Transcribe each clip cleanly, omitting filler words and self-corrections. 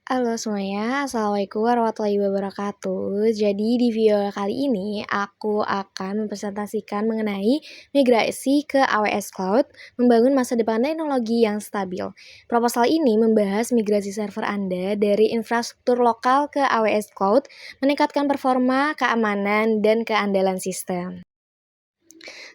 Halo semuanya, Assalamualaikum warahmatullahi wabarakatuh. Jadi di video kali ini aku akan mempresentasikan mengenai migrasi ke AWS Cloud, membangun masa depan teknologi yang stabil. Proposal ini membahas migrasi server Anda dari infrastruktur lokal ke AWS Cloud, meningkatkan performa, keamanan, dan keandalan sistem.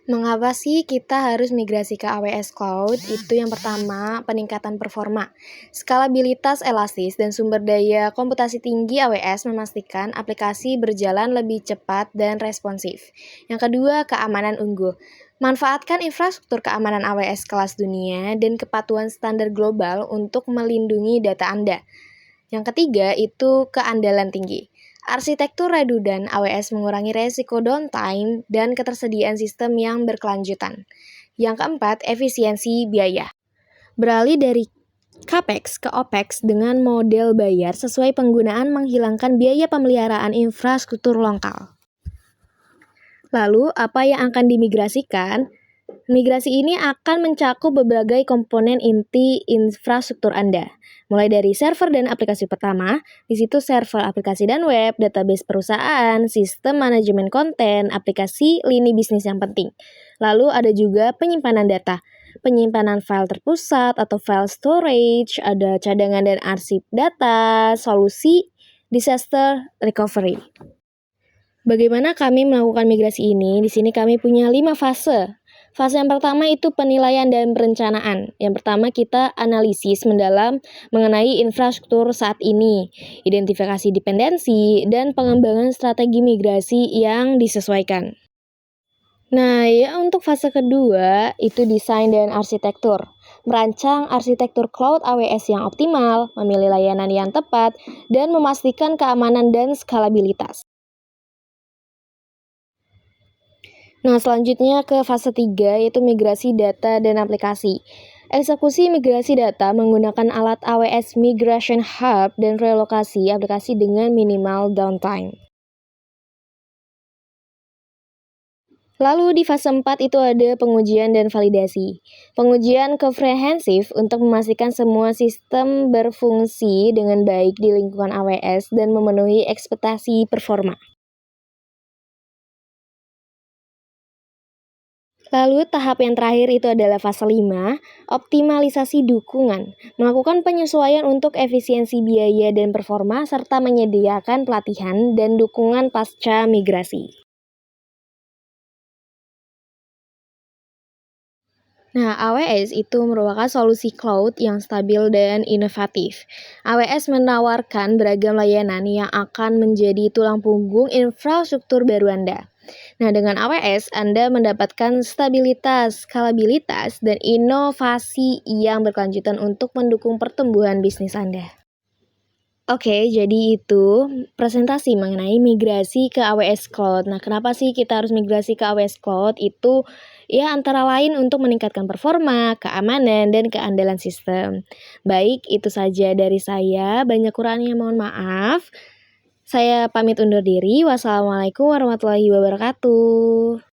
Mengapa sih kita harus migrasi ke AWS Cloud? Itu yang pertama, peningkatan performa. Skalabilitas elastis dan sumber daya komputasi tinggi AWS memastikan aplikasi berjalan lebih cepat dan responsif. Yang kedua, keamanan unggul. Manfaatkan infrastruktur keamanan AWS kelas dunia dan kepatuhan standar global untuk melindungi data Anda. Yang ketiga itu keandalan tinggi. Arsitektur redundan AWS mengurangi resiko downtime dan ketersediaan sistem yang berkelanjutan. Yang keempat, efisiensi biaya. Beralih dari CAPEX ke OPEX dengan model bayar sesuai penggunaan menghilangkan biaya pemeliharaan infrastruktur lokal. Lalu, apa yang akan dimigrasikan? Migrasi ini akan mencakup berbagai komponen inti infrastruktur Anda. Mulai dari server dan aplikasi pertama, di situ server aplikasi dan web, database perusahaan, sistem manajemen konten, aplikasi lini bisnis yang penting. Lalu ada juga penyimpanan data, penyimpanan file terpusat atau file storage, ada cadangan dan arsip data, solusi disaster recovery. Bagaimana kami melakukan migrasi ini? Di sini kami punya 5 fase. Fase yang pertama itu penilaian dan perencanaan. Yang pertama kita analisis mendalam mengenai infrastruktur saat ini, identifikasi dependensi, dan pengembangan strategi migrasi yang disesuaikan. Nah, ya untuk fase kedua itu desain dan arsitektur. Merancang arsitektur cloud AWS yang optimal, memilih layanan yang tepat, dan memastikan keamanan dan skalabilitas. Nah, selanjutnya ke fase 3 yaitu migrasi data dan aplikasi. Eksekusi migrasi data menggunakan alat AWS Migration Hub dan relokasi aplikasi dengan minimal downtime. Lalu di fase 4 itu ada pengujian dan validasi. Pengujian komprehensif untuk memastikan semua sistem berfungsi dengan baik di lingkungan AWS dan memenuhi ekspektasi performa. Lalu tahap yang terakhir itu adalah fase 5, optimalisasi dukungan. Melakukan penyesuaian untuk efisiensi biaya dan performa serta menyediakan pelatihan dan dukungan pasca migrasi. Nah, AWS itu merupakan solusi cloud yang stabil dan inovatif. AWS menawarkan beragam layanan yang akan menjadi tulang punggung infrastruktur baru Anda. Nah, dengan AWS, Anda mendapatkan stabilitas, skalabilitas, dan inovasi yang berkelanjutan untuk mendukung pertumbuhan bisnis Anda. Oke, jadi itu presentasi mengenai migrasi ke AWS Cloud. Nah, kenapa sih kita harus migrasi ke AWS Cloud? Itu ya antara lain untuk meningkatkan performa, keamanan, dan keandalan sistem. Baik, itu saja dari saya. Banyak kurangnya mohon maaf. Saya pamit undur diri. Wassalamualaikum warahmatullahi wabarakatuh.